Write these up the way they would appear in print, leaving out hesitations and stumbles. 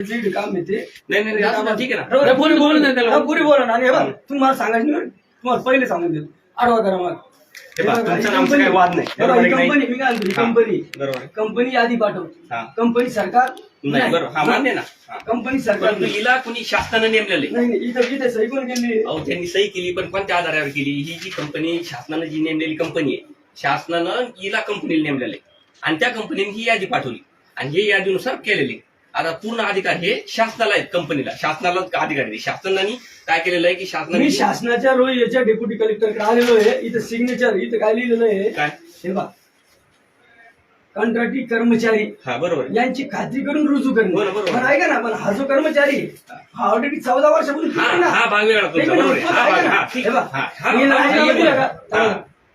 काम येते नाही नाही असं ठीक आहे ना पुरी बोलून नाही त्याला पुरी बोला ना. आणि हे बघ तुम्हाला सांगायचं नाही, तुम्हाला पहिले सांगून देतो आडवा करा मग. तुमचं आमचं काही वाद नाही. कंपनी मी काय म्हणतो, कंपनी बरोबर कंपनी यादी पाठवतो, कंपनी सरकार नाही. बरोबर हा मान्य ना. कंपनी सरकार परंतु हिला कुणी शासनानं नेमलेलं आहे. नाही नाही, इथं सही कोण केली? अहो त्यांनी सही केली पण कोणत्या आधारावर केली? ही जी कंपनी शासनानं जी नेमलेली कंपनी आहे, शासनानं हिला कंपनीला नेमलेलं आहे आणि त्या कंपनीने ही यादी पाठवली आणि ही यादीनुसार केलेली. आता पूर्ण अधिकार हे शासनाला आहेत, कंपनीला शासनाला अधिकार आहे. शासनाने काय केलेलं आहे की शासनाने मी शासनाच्या याच्या डेप्युटी कलेक्टरकडे आलेलो आहे. इथं सिग्नेचर इथं काय लिहिलेलं आहे काय हे बघा, कंत्राटी कर्मचारी हा बरोबर यांची खात्री करून रुजू करणे. बरोबर. पण ऐका ना, पण हा जो कर्मचारी आहे, हा ऑलरेडी 14 वर्षापासून हा आहे ना. हा भाग वेगळा तुमचा. बरोबर आहे. हा भाग हा ठीक हे बघा, हा, हा, यांनी हा, राजीनामा दिला का? हा.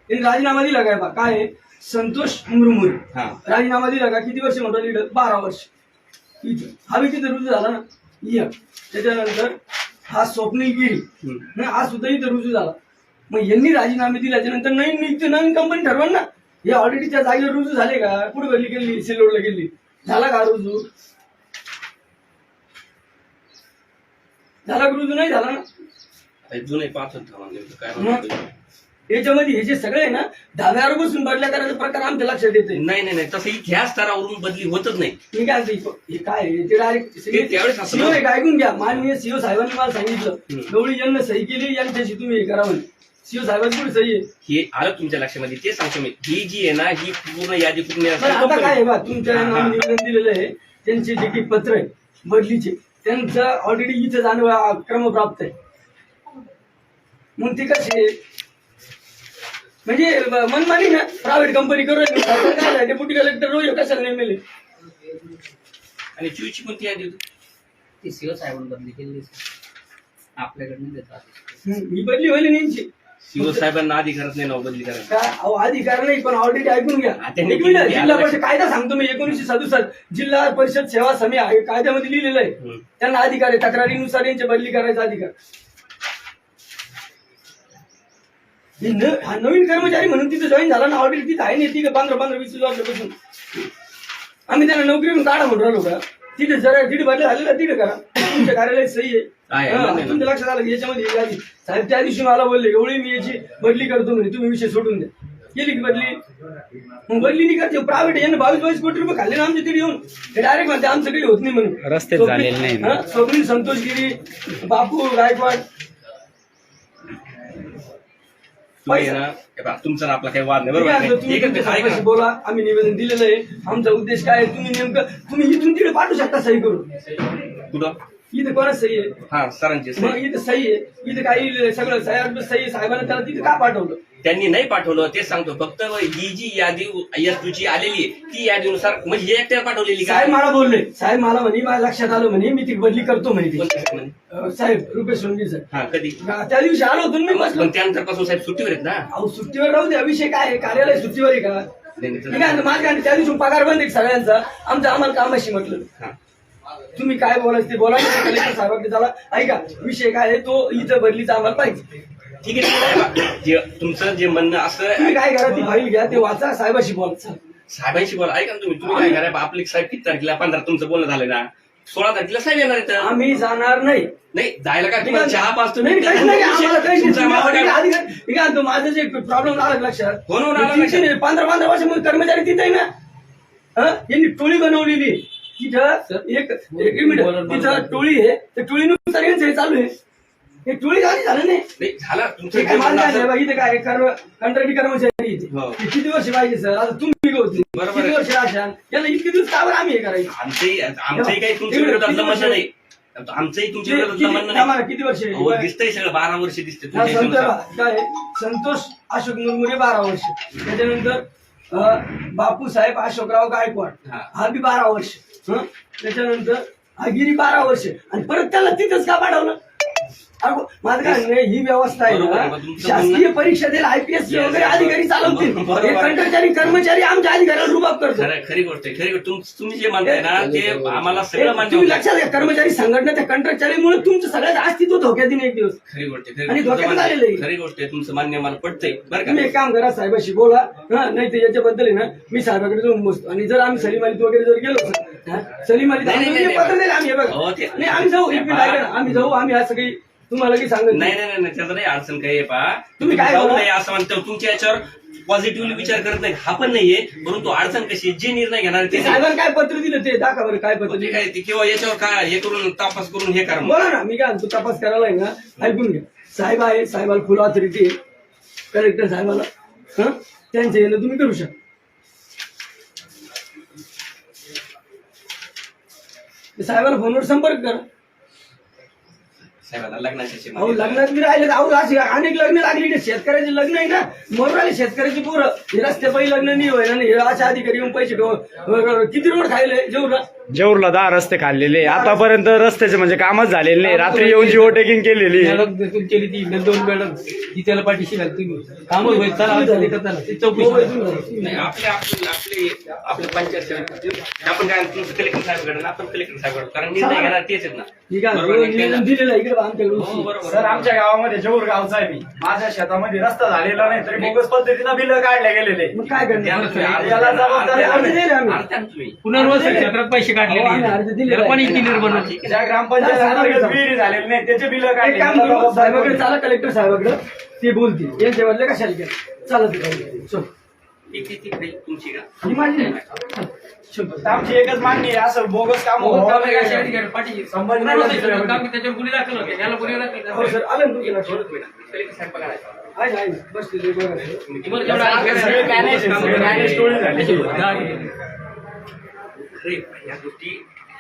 यांनी राजीनामा दिला काय? बा काय आहे? संतोष मुरमुरे हा. राजीनामा दिला का? किती वर्ष म्हणतो लिडर? 12 वर्ष. इथे हा बी तिथे रुजू झाला ना. त्याच्यानंतर हा स्वप्नील गिरी हा सुद्धा इथे रुजू झाला. मग यांनी राजीनामे दिल्याच्या नंतर नवीन कंपनी ठरवलं ना. हे ऑलरेडी त्या जागेवर रुजू झाले का? कुठे बदली केली? सिल्लोडला गेली. झाला का रुजू? झाला का रुजू? नाही झाला ना. जुने पाच काय मग म्हणतो? याच्यामध्ये हे जे सगळे आहे ना, धाब्यावर बसून बदल्या करायचा प्रकार आमच्या लक्षात येते. नाही नाही नाही, तसं ह्या स्तरावरून बदली होतच नाही. मी काय म्हणतो, हे काय आहे? ते डायरेक्ट त्यावेळेस असं सीओ एक ऐकून घ्या. माननीय सीओ साहेबांनी मला सांगितलं, गवळी यांना सही केली, यांच्याशी तुम्ही हे करा म्हणे. सीओ साहेबांची कुठे सही आहे? हे आलं तुमच्या लक्षामध्ये, ते सांगतो मी. ही जी आहे ना, ही पूर्ण यादी पूर्ण आता काय आहे बा, तुमच्या नावाने निवेदन दिलेलं आहे, त्यांचे जे काही पत्र आहे बदलीचे, त्यांचं ऑलरेडी इथे जाणं क्रमप्राप्त आहे. मग ते कसे म्हणजे मनमानी ना, प्रायव्हेट कंपनी करून काय डेप्युटी कलेक्टर रोज कशाला नेमले? आणि चिवची कोणती यादी होती? ती सीओ साहेबांनी बदली केली आपल्याकडनं देतात. ही बदली होईल यांची. सीओ साहेबांना अधिकारच नाही ना बदली करायला. काय अहो, अधिकार नाही, पण ऑलरेडी ऐकून घ्या. त्यांनी एक मिनिट, केली. जिल्हा परिषद कायदा सांगतो मी. 1967 जिल्हा परिषद सेवा समिती आहे, कायद्यामध्ये लिहिलेलं आहे. त्यांना अधिकार आहे, तक्रारीनुसार यांची बदली करायचा अधिकार. हा नवीन कर्मचारी म्हणून तिथे जॉईन झाला ना, ऑलरेडी तिथे आहे नाही. तिथे 15-20 वर्षापासून आम्ही त्यांना नोकरीवरून काढा म्हणून राहिलो का? तिथे जरा तिथे बदली झालेला तिथे करा. तुमच्या कार्यालयात सही आहे. तुमच्या लक्षात आलं याच्यामध्ये यादी साहेब त्या दिवशी मला बोलले, एवढी मी याची बदली करतो म्हणे, तुम्ही विषय सोडून द्या. केली की बदली? मग बदली नाही करते. प्रायव्हेट यांना 22 कोटी रुपये खाल्ले ना आमच्या तिथे येऊन. हे डायरेक्ट म्हणते आमच्याकडे होत नाही म्हणून. रस्ते झालेले नाही. स्वप्नील संतोषगिरी, बापू गायकवाड. तुमचा आपला काही वाद नाही. तुम्ही बरोबर. बोला, आम्ही निवेदन दिलेलं आहे. आमचा उद्देश काय आहे? तुम्ही नेमकं तुम्ही इथून तिकडे पाठवू शकता सही करून. कुठं? इथे कोणाच सही आहे? हा सरांची सही. मग इथे सही आहे, इथे काही सगळं सही साहेबांना त्याला तिथे का पाठवलं? त्यांनी नाही पाठवलं ते सांगतो. फक्त ही जी यादी तुझी आलेली आहे, ती यादीनुसार म्हणजे हे एकट्याला पाठवलेली साहेब मला बोलले, साहेब मला म्हणे, माझ्या लक्षात आलं म्हणे, मी ती बदली करतो म्हणे. साहेब रुपेश सोनगी सर. हा कधी? त्या दिवशी आलो होतो मी बसलो. पण त्यानंतर पासून साहेब सुट्टीवर आहेत ना. अहो सुट्टीवर राहू दे, विषय काय आहे? कार्यालय सुट्टीवर आहे का? माझ्या त्या दिवशी पगार बंद आहे सगळ्यांचा. आम्हाला कामाशी म्हटलं. तुम्ही काय बोलायचं ते बोला. कलेक्टर साहेबांकडे झाला. ऐका विषय काय आहे, तो इथं बदलीचा आम्हाला पाहिजे. ठीक आहे. तुमचं जे म्हणणं असं, तुम्ही काय करा, ती फाईल घ्या, ते वाचा, साहेबाशी बोला. साहेबांशी बोला. ऐका तुम्ही काय करा, आपले साहेब किती तारखेला? 15 तुमचं बोलणं झालं ना. 16 तारखेला साहेब येणार आहेत. आम्ही जाणार नाही. नाही जायला काय तुम्हाला चहा पाचतो नाही, माझं जे प्रॉब्लेम आला लक्षात. 15 वर्ष कर्मचारी तिथे आहे ना. यांनी टोळी बनवलेली तिथं. एक मिनिट, तिथं टोळी आहे, त्या टोळीनुसार यांचं हे चालू आहे. हे टोळी झालं नाही झाला तुमचं. इथे काय कंत्राटी कर्मचारी इथे किती वर्ष पाहिजे सर? आता तुम्ही किती वर्ष राहशाल? याला इतके दिवस कावर आम्ही हे करायचं? आमचंही काही तुमच्या विरोधातलं म्हणणं नाही. आमचंही तुमच्या विरोधातलं म्हणणं नाही. किती वर्ष दिसतंय सगळं? 12 वर्ष दिसते. काय संतोष अशोक मुरमुरे 12 वर्ष. त्याच्यानंतर बापू साहेब अशोकराव गायकवाड हा बी 12 वर्ष. त्याच्यानंतर हा गिरी 12 वर्ष. आणि परत त्याला तिथंच का पाठवलं? माझं काय नाही, ही व्यवस्था आहे ना, शासकीय परीक्षा देईल, IPS वगैरे अधिकारी चालवतील. हे कंत्राटी कर्मचारी आमच्या अधिकाऱ्याला रुबाब करतो. खरी गोष्ट आहे. खरी गोष्ट तुम्ही जे म्हणताय ना ते आम्हाला सगळं मान्य. तुम्ही लक्षात घ्या, कर्मचारी संघटना त्या कंत्राटचारीमुळे तुमचं सगळ्यात अस्तित्व धोक्यात येईल एक दिवस. खरी गोष्ट आहे. आणि धोक्यात आलेलं आहे. खरी गोष्ट आहे. तुमचं मान्य मला पडतंय बरं का. तुम्ही एक काम करा, साहेबाशी बोला. नाही तर याच्याबद्दल आहे ना, मी साहेबाकडे जाऊन बसतो. आणि जर आम्ही सलीम अली वगैरे जर गेलो हा? सलीम अली नाही, नाही, नाही, पत्र दिले आम्ही हे बघा. हो, ते- नाही आम्ही जाऊ एक मिनिट ऐका ना. आम्ही जाऊ आम्ही असं काही तुम्हाला काही सांगत नाही नाही नाही त्याचं नाही अडचण काही आहे पहा तुम्ही काय जाऊ करा? नये असं म्हणतो तुमच्या याच्यावर पॉझिटिव्हली विचार करत नाही हा पण नाहीये परंतु अडचण कशी आहे, जे निर्णय घेणार ते साहेबांनी काय पत्र दिलं ते दाखवा बरं काय पत्र ते दिलं काय ते किंवा याच्यावर काय हे करून तपास करून हे करा मग. बोला ना मी काय म्हणतो तपास करायला आहे ना ऐकून घ्या साहेब आहे साहेबाला फुल ऑथॉरिटी आहे कलेक्टर साहेबाला हा त्यांच्या येणं तुम्ही करू शकता साहेबाला फोनवर संपर्क करा साहेबांना लग्नाच्या अहो लग्नात मी राहिले अहो अशी अनेक लग्न लागली की शेतकऱ्याचे लग्न आहे ना मरून राहिले शेतकऱ्याची पोरं हे रस्ते पहिले लग्न नाही होय ना हे अशा अधिकारी येऊन पैसे किती रोड खायले जेवढा जेऊरला 10 रस्ते खाल्लेले आतापर्यंत रस्त्याचे म्हणजे कामच झालेले नाही रात्री येऊन जिओ टेकिंग केलेली केली ती दोन मॅडम ती त्याला पाठीशी घाल तुम्ही कामच होईल चला ती चौकशी नाही आपले आपले आपले आपले पंचायत समिती आपण काय तुमचं कलेक्टर साहेबांकडे ना आपण कलेक्टर साहेबांकडे कारण निर्णय घेणार तेच आहेत ना ठीक आहे बरोबर आहे निवेदन दिलेलं आहे इकडे हो, आमच्याकडून बरोबर. सर आमच्या गावामध्ये जेऊर गावचा आहे मी माझ्या शेतामध्ये रस्ता झालेला नाही तरी बोगस पद्धतीनं बिल काढले गेलेले मग काय त्यानं तुम्ही करणार अर्ज याला दिला, जबाबदारी अर्ज आम्ही दिले आम्ही. अर्ज द्या ना तुम्ही पुनर्वसन क्षेत्रात पैसे काढले हो, आम्ही अर्ज दिलेला आहे. पण इंजिनियर बनवलं ठीक आहे. ज्या ग्रामपंचायत अंतर्गत विहिरी झालेले नाही त्याचे बिल एक काढले काम करू साहेबाकडे चला कलेक्टर साहेबाकडे ते बोलतील यांच्या बदले कशाला केलं चला ते चल ती तुमची का ही माझी नाही. चल. आमची एकच मागणी आहे असं बोगस काम त्याच्यावर गुन्हे दाखल होते त्याला गुन्हे दाखल हो सर आलं ना तुमच्या लक्षात? कलेक्टर साहेब बघा आहे आहे बस ते बघा. तुम्हाला जेवढं अधिकार आहे ना, मॅनेज टोळी झाली खरे, या गोष्टी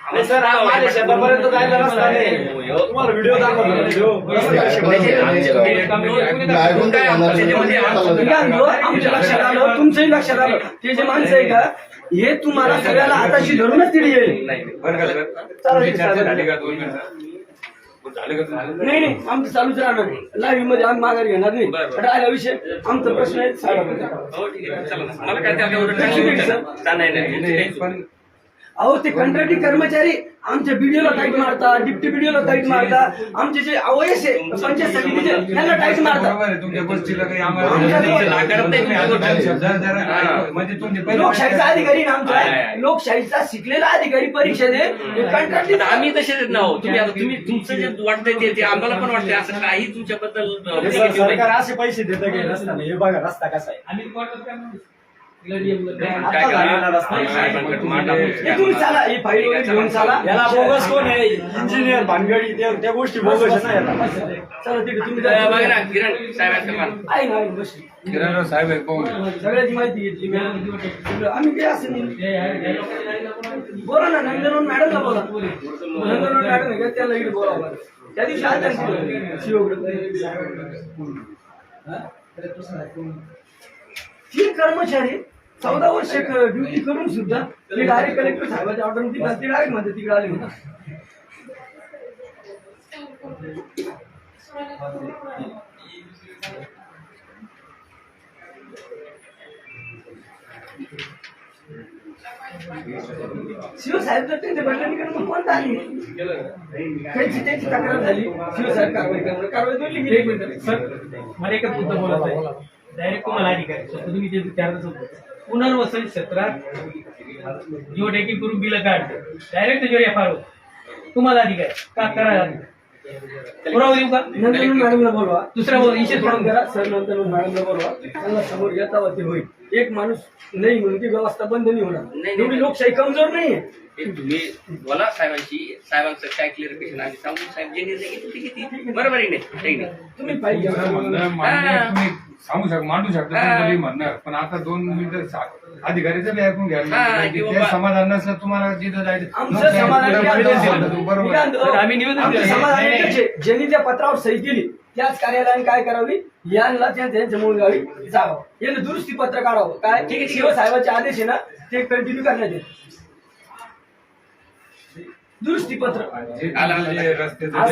नाही सर माझ्या शेतापर्यंत जायला रस्ता नाही तुम्हाला व्हिडिओ मी काय म्हणतो, आमच्या लक्षात आलं तुमचंही लक्षात आलं ते जे माणसं आहे का हे तुम्हाला सगळ्याला हाताशी धरूनच तिथे येईल नाही नाही आमचं चालूच राहणार लाईव्ह मध्ये आम्ही माघार घेणार नाही राहिला विषय आमचा प्रश्न आहे साहेबांचा. हो ठीक आहे चला ना मला काय त्याच्यावर नाही अहो ते कंत्राटी कर्मचारी आमच्या बीडीओला टाईट मारतात डिप्टी बीडीओला टाईट मारतात आमचे जे अवयस आहे पंचायत समितीचे त्यांना टाईट मारतात लोकशाहीचा अधिकारी ना आमचा लोकशाहीचा शिकलेला अधिकारी परीक्षा दे कंत्राटी आम्ही तसे ना हो तुम्ही आता तुम्ही तुमचं जे वाटतंय ते आम्हाला पण वाटतंय असं काही तुमच्याबद्दल सरकार असे पैसे देतं काही रस्ता नाही हे बघा रस्ता कसा आहे आम्ही कोर्टात काय म्हणू? काय करा साहेबांकडे मांडा. हे तुम्ही चला ही फाईल वगैरे घेऊन चला याला बोगस कोण आहे इंजिनियर भानगडी त्या गोष्टी बोगस आहे ना याला चला तिथे तुम्ही बघा ना किरण साहेबांकडे मांडा. आहे ना बस साहेब आहे पाहून सगळ्याची माहिती घेतली सगळं आम्ही काय असं नाही बोला ना नंदनवन मॅडमला बोला नंदनवन मॅडम आहे का त्याला इकडे बोला त्या दिवशी आल्या तीन कर्मचारी 14 वर्ष ड्युटी करून सुद्धा ते डायरेक्ट कलेक्टर साहेबांच्या ऑर्डर ते डायरेक्ट मध्ये तिकडे आले होते शिवसाहेब जर त्यांच्या बदल्याने मग कोणता आली त्यांची तक्रार झाली शिवसाहेब कारवाई करणार कारवाई दोनली एक मिनिट सर मला एकच मुद्दा बोलायचा आहे डायरेक्ट तुम्हाला अधिकारी स्वतः तुम्ही जे विचारत होते पुनर्वसन क्षेत्रात जिओ टेकिंग करून बिल काढते डायरेक्ट त्याच्यावर एफ आर होतो तुम्हाला अधिकारी का करायला पुरावा देऊ का नंतर मॅडमला बोलवा दुसरा विषय सोडून सोडून करा सर नंतर मॅडमला बोलवा त्यांना समोर येता ते होईल एक माणूस नाही म्हणून ती व्यवस्था बंद नाही होणार नाही. एवढी लोकशाही कमजोर नाहीये तुम्ही बोला साहेबांशी साहेबांचं काय क्लिअरिफिकेशन आम्ही सांगून साहेब जे निर्णय घेतील ते घेतील बरोबर आहे नाही तुम्ही पाहिजे तुम्ही सांगू शकता मांडू शकता तुम्ही म्हणणार पण आता 2 मिनिटं अधिकारीचं बी ऐकून घ्या ते समाधान नसलं तुम्हाला जिथं जायचं आमचं समाधान बरोबर आम्ही निवेदन आमचं दिलं. समाधान एकच आहे. ज्यांनी त्या पत्रावर सही केली त्याच कार्यालयाने काय करावी यांना त्यांच्या मूळ गावी जावं यांनी दुरुस्ती पत्र काढावं काय ठीक आहे. शिवसाहेबांचे आदेश आहे ना ते कंटिन्यू करण्यात येईल दुरुस्ती पत्र आज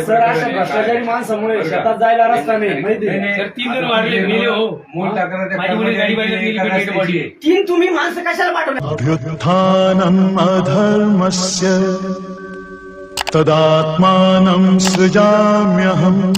सर अशा भ्रष्टाचारी माणसामुळे शेतात जायला रस्ता नाही माहिती आहे? सर 3 जण वाढले मेले हो माझी मुली गाडी बाहेर गेली डेड बॉडी आहे तीन तुम्ही माणसं कशाला पाठवणार अभ्युत्थानम् अधर्मस्य तदात्मानं सृजाम्यहम्